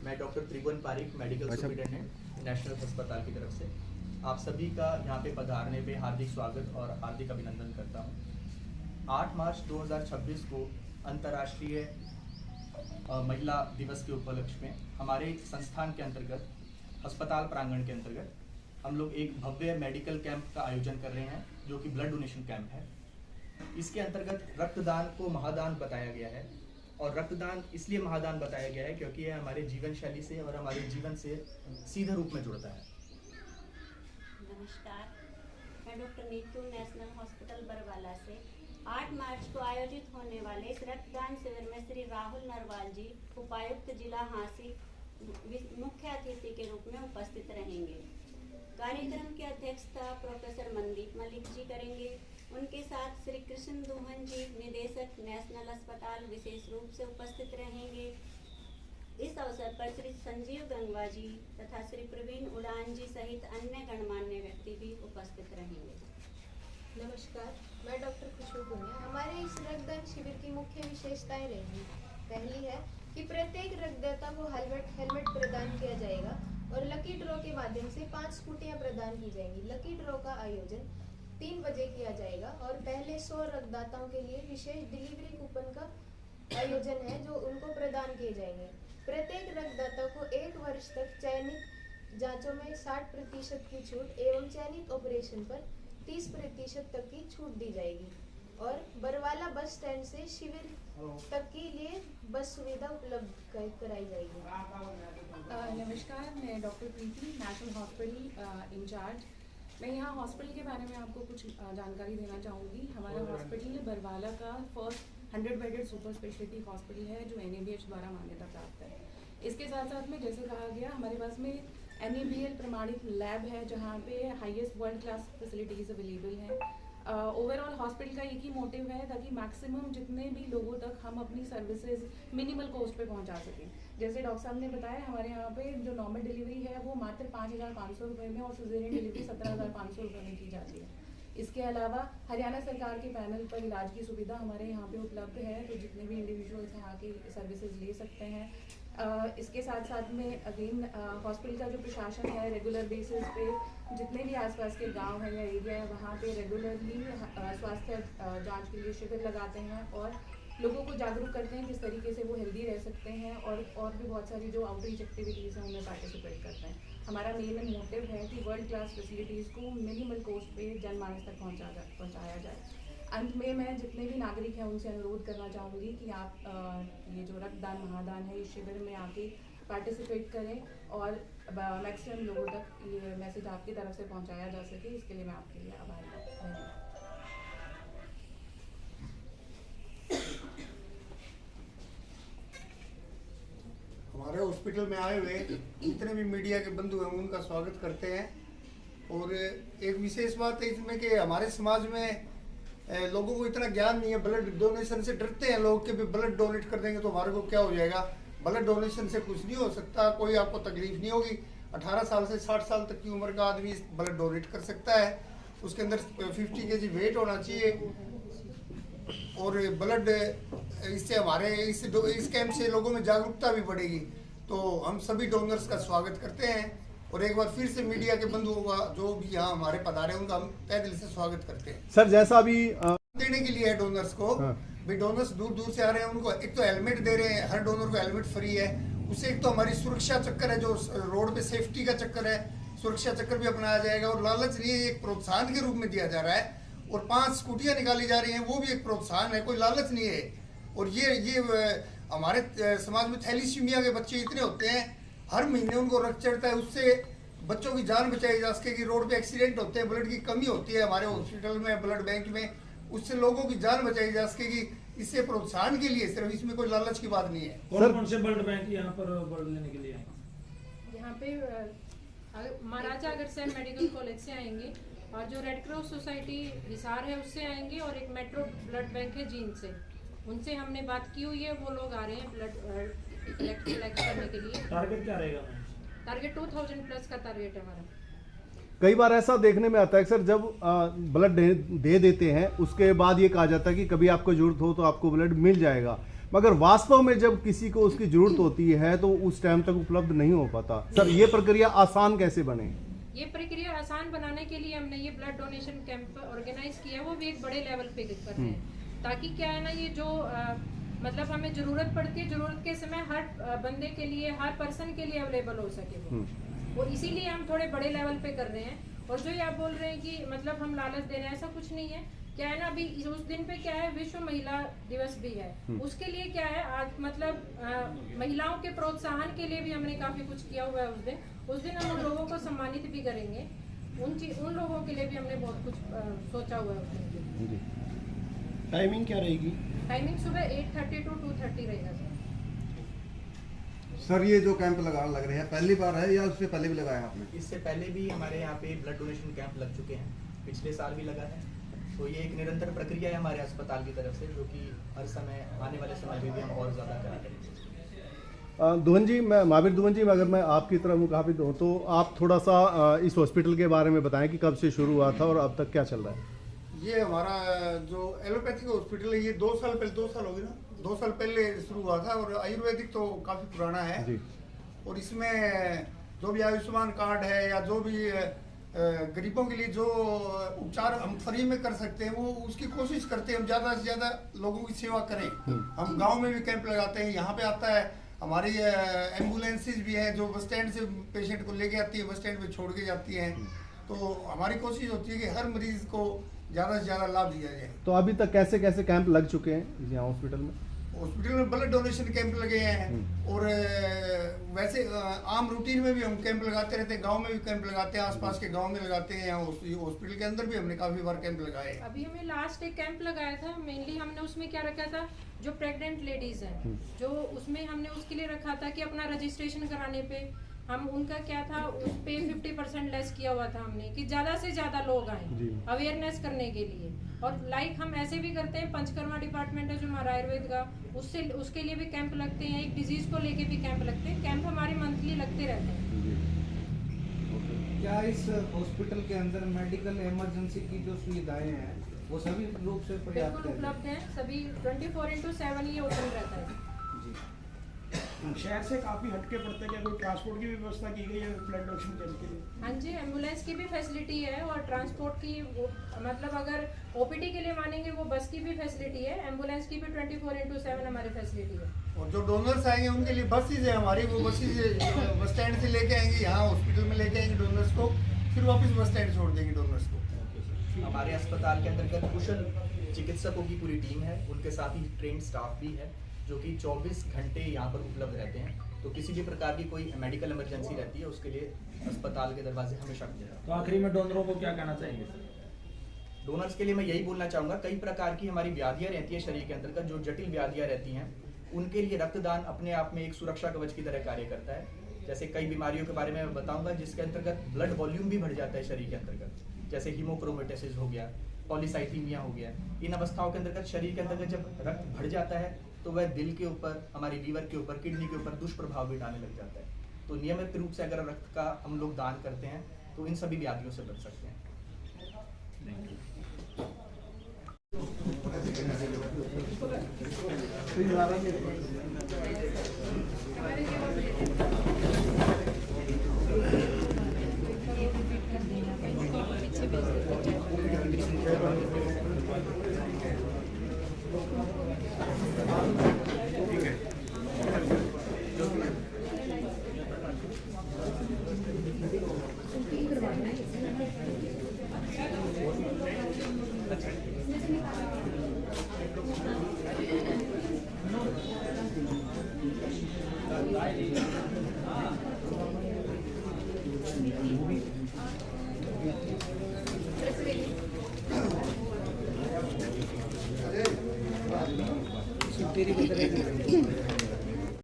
मैं डॉक्टर त्रिभुवन Pareek, medical superintendent national अस्पताल की तरफ से आप सभी का यहाँ पे पधारने पे हार्दिक स्वागत और हार्दिक अभिनंदन करता हूँ। 8 मार्च 2026 को अंतर्राष्ट्रीय महिला दिवस के उपलक्ष्य में हमारे संस्थान के अंतर्गत अस्पताल प्रांगण के अंतर्गत हम लोग एक भव्य मेडिकल कैंप का आयोजन कर रहे हैं, जो कि ब्लड डोनेशन कैंप है। इसके अंतर्गत रक्तदान को महादान बताया गया है, और रक्तदान इसलिए महादान बताया गया है क्योंकि यह हमारे जीवन शैली से और हमारे जीवन से सीधे रूप में जुड़ता है। नमस्कार, मैं doctor Neetu national hospital Barwala से 8 मार्च को आयोजित होने वाले इस रक्तदान शिविर में श्री राहुल नरवाल जी, उपायुक्त जिला हांसी, मुख्य अतिथि के रूप में उपस्थित रहेंगे। कार्यक्रम की अध्यक्षता प्रोफेसर मनदीप मलिक जी करेंगे। उनके साथ श्री कृष्ण दुहन जी, निदेशक नेशनल अस्पताल, विशेष रूप से उपस्थित रहेंगे। इस अवसर पर श्री संजीव गंगवा जी तथा श्री प्रवीण उड़ान जी सहित अन्य गणमान्य व्यक्ति भी उपस्थित रहेंगे। नमस्कार, मैं डॉक्टर खुशबू पुनिया। हमारे इस रक्तदान शिविर की मुख्य विशेषताएं रहेंगी। पहली है कि प्रत्येक रक्तदाता को हेलमेट प्रदान किया जाएगा और लकी ड्रॉ के माध्यम से 5 स्कूटियां प्रदान की जाएंगी। लकी ड्रॉ का आयोजन 3 बजे किया जाएगा और पहले 100 रक्तदाताओं के लिए विशेष डिलीवरी कूपन का आयोजन है, जो उनको प्रदान किए जाएंगे। प्रत्येक रक्तदाता को 1 वर्ष तक चयनित जांचों में 60% की छूट एवं चयनित ऑपरेशन पर 30% तक की छूट दी जाएगी। और बरवाला बस स्टैंड से शिविर तक के लिए बस सुविधा उपलब्ध कराई जाएगी। नमस्कार, मैं डॉक्टर प्रीति, नेशनल हॉस्पिटल इंचार्ज। मैं यहाँ हॉस्पिटल के बारे में आपको कुछ जानकारी देना चाहूँगी। हमारा हॉस्पिटल बरवाला का first 100 bedded super speciality hospital है, जो NABH द्वारा मान्यता प्राप्त है। इसके साथ साथ में जैसे कहा गया, हमारे पास में NABL प्रमाणित लैब है, जहाँ पे highest world class facilities available हैं। ओवरऑल हॉस्पिटल का एक ही मोटिव है ताकि मैक्सिमम जितने भी लोगों तक हम अपनी सर्विसेज मिनिमल कॉस्ट पे पहुंचा सकें। जैसे डॉक्टर साहब ने बताया, हमारे यहाँ पे जो नॉर्मल डिलीवरी है वो मात्र 5,500 रुपये में और सिजेरियन डिलीवरी 17,500 रुपये में की जाती है। इसके अलावा हरियाणा सरकार के पैनल पर इलाज की सुविधा हमारे यहाँ पे उपलब्ध है, तो जितने भी इंडिविजुअल्स यहाँ की सर्विसेज ले सकते हैं। इसके साथ साथ में अगेन हॉस्पिटल का जो प्रशासन है, रेगुलर बेसिस पे जितने भी आसपास के गांव है या एरिया है, वहाँ पे रेगुलरली स्वास्थ्य जांच के लिए शिविर लगाते हैं और लोगों को जागरूक करते हैं किस तरीके से वो हेल्दी रह सकते हैं, और भी बहुत सारी जो आउटरीच एक्टिविटीज़ हैं उनमें पार्टिसिपेट करते हैं। हमारा मेन मोटिव है कि वर्ल्ड क्लास फैसिलिटीज़ को मिनिमल कॉस्ट पे जनमानस तक पहुँचाया जाए। अंत में मैं जितने भी नागरिक हैं उनसे अनुरोध करना चाहूँगी कि आप ये जो रक्तदान महादान है, इस शिविर में आके पार्टिसिपेट करें और मैक्सिमम लोगों तक ये मैसेज आपकी तरफ से पहुँचाया जा सके। इसके लिए मैं आपके लिए आभारी हूँ। हमारे हॉस्पिटल में आए हुए जितने भी मीडिया के बंधु हैं उनका स्वागत करते हैं। और एक विशेष बात है इसमें कि हमारे समाज में लोगों को इतना ज्ञान नहीं है, ब्लड डोनेशन से डरते हैं लोग कि ब्लड डोनेट कर देंगे तो हमारे को क्या हो जाएगा। ब्लड डोनेशन से कुछ नहीं हो सकता, कोई आपको तकलीफ नहीं होगी। 18 साल से 60 साल तक की उम्र का आदमी ब्लड डोनेट कर सकता है। उसके अंदर 50 kg वेट होना चाहिए। और ब्लड इससे हमारे इस कैंप से लोगों में जागरूकता भी बढ़ेगी। तो हम सभी डोनर्स का स्वागत करते हैं और एक बार फिर से मीडिया के बंधुओं का जो भी यहाँ हमारे पधारे उनका हम तहे दिल से स्वागत करते हैं। सर, जैसा अभी देने के लिए है डोनर्स को, भाई डोनर्स दूर दूर से आ रहे हैं, उनको एक तो हेलमेट दे रहे हैं, हर डोनर को हेलमेट फ्री है। उससे एक तो हमारी सुरक्षा चक्कर है, जो रोड पे सेफ्टी का चक्कर है, सुरक्षा चक्कर भी अपनाया जाएगा। और लालच नहीं, एक प्रोत्साहन के रूप में दिया जा रहा है। और 5 स्कूटियां निकाली जा रही हैं, वो भी एक प्रोत्साहन है, कोई लालच नहीं है। और ये हमारे समाज में थैलीसीमिया के बच्चे इतने होते हैं, हर महीने उनको रक्त चढ़ता है, उससे बच्चों की जान बचाई जा सके। कि रोड पे एक्सीडेंट होते हैं, ब्लड की कमी होती है हमारे हॉस्पिटल में, ब्लड बैंक में, उससे लोगों की जान बचाई जा सके। कि इससे प्रोत्साहन के लिए, सिर्फ इसमें कोई लालच की बात नहीं है। कौन से ब्लड बैंक यहाँ पर ब्लड लेने के लिए आए? यहाँ पे महाराजा अग्रसेन मेडिकल कॉलेज से आएंगे, और जो रेड क्रॉस सोसाइटी हिसार है उससे आएंगे, और एक मेट्रो ब्लड बैंक है जींद से, उनसे हमने बात की हुई है। वो लोग आ रहे हैं ब्लड कलेक्ट करने के लिए। टारगेट क्या रहेगा? टारगेट 2000 प्लस का टारगेट है हमारा। कई बार ऐसा देखने में आता है सर, जब ब्लड दे देते हैं उसके बाद ये कहा जाता है कि कभी आपको जरूरत हो तो आपको ब्लड मिल जाएगा, मगर वास्तव में जब किसी को उसकी जरूरत होती है तो उस टाइम तक उपलब्ध नहीं हो पाता। सर, ये प्रक्रिया आसान कैसे बने? ये प्रक्रिया आसान बनाने के लिए हमने ये ब्लड डोनेशन कैंप ऑर्गेनाइज किया, वो भी एक बड़े लेवल पे कर रहे हैं, ताकि क्या है ना, ये जो मतलब हमें ज़रूरत पड़ती है, ज़रूरत के समय हर बंदे के लिए, हर पर्सन के लिए अवेलेबल हो सके वो इसीलिए हम थोड़े बड़े लेवल पे कर रहे हैं। और जो ये आप बोल रहे हैं कि मतलब हम लालच दे रहे हैं, ऐसा कुछ नहीं है। क्या है ना, अभी उस दिन पे क्या है, विश्व महिला दिवस भी है, उसके लिए क्या है आज मतलब महिलाओं के प्रोत्साहन के लिए भी हमने काफ़ी कुछ किया हुआ है। उस दिन हम उन लोगों को सम्मानित भी करेंगे, उन लोगों के लिए भी हमने बहुत कुछ सोचा हुआ है उस दिन की। टाइमिंग क्या रहेगी? टाइमिंग सुबह 8:30 to 2:30 रहेगा सर। सर, ये जो कैंप लग रहे हैं पहली बार है या उससे पहले भी लगाया आपने? इससे पहले भी हमारे यहाँ पे ब्लड डोनेशन कैंप लग चुके हैं, पिछले साल भी लगा है। तो ये एक निरंतर प्रक्रिया है हमारे अस्पताल की तरफ से, जो कि हर समय आने वाले समय में भी हम और ज़्यादा करेंगे। दुहन जी, महावीर दुहन जी, अगर मैं आपकी तरफ मुखातिब हूँ तो आप थोड़ा सा इस हॉस्पिटल के बारे में बताएं कि कब से शुरू हुआ था और अब तक क्या चल रहा है। ये हमारा जो एलोपैथिक हॉस्पिटल है, ये 2 साल हो गए ना, 2 साल पहले शुरू हुआ था। और आयुर्वेदिक तो काफ़ी पुराना है जी। और इसमें जो भी आयुष्मान कार्ड है या जो भी गरीबों के लिए जो उपचार हम फ्री में कर सकते हैं, वो उसकी कोशिश करते हैं हम ज़्यादा से ज़्यादा लोगों की सेवा करें। हम गांव में भी कैंप लगाते हैं, यहाँ पे आता है हमारी एम्बुलेंसेज भी हैं जो बस स्टैंड से पेशेंट को लेके आती है, बस स्टैंड पे छोड़ के जाती हैं। तो हमारी कोशिश होती है कि हर मरीज को ज़्यादा से ज़्यादा लाभ दिया जाए। तो अभी तक कैसे कैसे कैंप लग चुके हैं यहाँ हॉस्पिटल में? हॉस्पिटल में ब्लड डोनेशन कैंप लगे हैं, और वैसे आम रूटीन में भी हम कैंप लगाते रहते हैं, गांव में भी कैंप लगाते हैं, आसपास के गांव में लगाते हैं, यहाँ हॉस्पिटल के अंदर भी हमने काफ़ी बार कैंप लगाए हैं। अभी हमें लास्ट एक कैंप लगाया था, मेनली हमने उसमें क्या रखा था, जो प्रेग्नेंट लेडीज़ हैं, जो उसमें हमने उसके लिए रखा था कि अपना रजिस्ट्रेशन कराने पे हम उनका क्या था, उस पे 50% लेस किया हुआ था हमने, कि ज़्यादा से ज़्यादा लोग आए अवेयरनेस करने के लिए। और लाइक हम ऐसे भी करते हैं, पंचकर्मा डिपार्टमेंट है जो हमारा आयुर्वेद का, उसके लिए भी कैंप लगते हैं, एक डिजीज़ को लेके भी कैंप लगते हैं। कैंप हमारे मंथली लगते रहते हैं। क्या इस हॉस्पिटल के अंदर मेडिकल इमरजेंसी की जो सुविधाएं हैं वो सभी रूप से पर्याप्त बिल्कुल उपलब्ध हैं, सभी 24/7 ये ओपन रहता है। शहर से काफी हटके पड़ता है, क्या कोई ट्रांसपोर्ट की व्यवस्था की गई है ब्लड डोनेशन कैंप के लिए? हाँ जी, एम्बुलेंस की भी फैसिलिटी है, और ट्रांसपोर्ट की मतलब अगर ओपीडी के लिए मानेंगे वो बस की भी फैसिलिटी है, एम्बुलेंस की भी 24/7 हमारी फैसिलिटी है। और जो डोनर्स आएंगे उनके लिए बसेज है हमारी, वो बसेज बस स्टैंड से लेके आएंगे, यहाँ हॉस्पिटल में लेके आएंगे डोनर्स को, फिर वापस बस स्टैंड छोड़ देंगे डोनर्स को। हमारे अस्पताल के अंतर्गत कुशल चिकित्सकों की पूरी टीम है, उनके साथ ही ट्रेंड स्टाफ भी है, जो कि 24 घंटे यहाँ पर उपलब्ध रहते हैं। तो किसी भी प्रकार की कोई मेडिकल इमरजेंसी रहती है, उसके लिए अस्पताल के दरवाजे हमेशा खुले रहते हैं। तो आखिरी में डोनरों को क्या कहना चाहेंगे? डोनर्स के लिए मैं यही बोलना चाहूँगा, कई प्रकार की हमारी व्याधियाँ रहती है शरीर के अंतर्गत, जो जटिल व्याधियाँ रहती हैं, उनके लिए रक्तदान अपने आप में एक सुरक्षा कवच की तरह कार्य करता है। जैसे कई बीमारियों के बारे में मैं बताऊँगा जिसके अंतर्गत ब्लड वॉल्यूम भी बढ़ जाता है शरीर के अंतर्गत, जैसे हीमोक्रोमेटोसिस हो गया, पॉलीसाइथीमिया हो गया। इन अवस्थाओं के अंतर्गत शरीर के अंतर्गत जब रक्त बढ़ जाता है तो वह दिल के ऊपर, हमारे लीवर के ऊपर, किडनी के ऊपर दुष्प्रभाव भी डालने लग जाता है। तो नियमित रूप से अगर रक्त का हम लोग दान करते हैं तो इन सभी व्याधियों से बच सकते हैं। तेरी